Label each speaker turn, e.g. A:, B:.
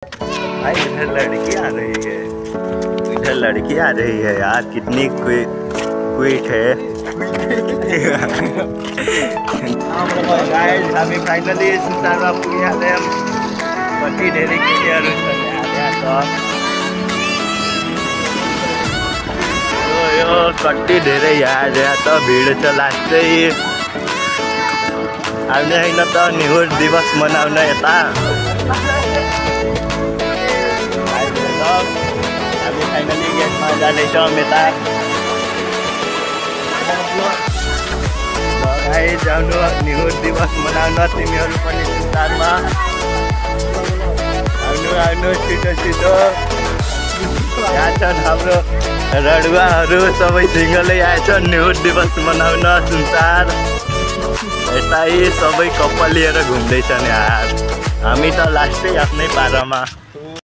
A: भाई इधर लड़की आ रही है, इधर लड़की आ रही है यार, कितनी क्विट है। गाइस हामी फाइनली सुनसारमा पुगिहाल्यौँ। कति धेरै केटीहरू छन् यहाँ त यो कति धेरै यहाँ त भिड छ। लास्टै आउने होइन त नेहुर दिवस मनाउन यता। हामी फाइनली गेटमा जाँदैछौँ यता। गाइस आउनु नेहुर दिवस मनाउन तिमीहरू पनि सुनसारमा आउनु छिटो छिटो। यहाँ छन् हाम्रो रडुवाहरू सबै सिङ्गलै आएछन् नेहुर दिवस मनाउन सुनसार। यतै सबै कपाल लिएर घुम्दैछन् यार, हामी त लास्टै आफ्नै पारामा।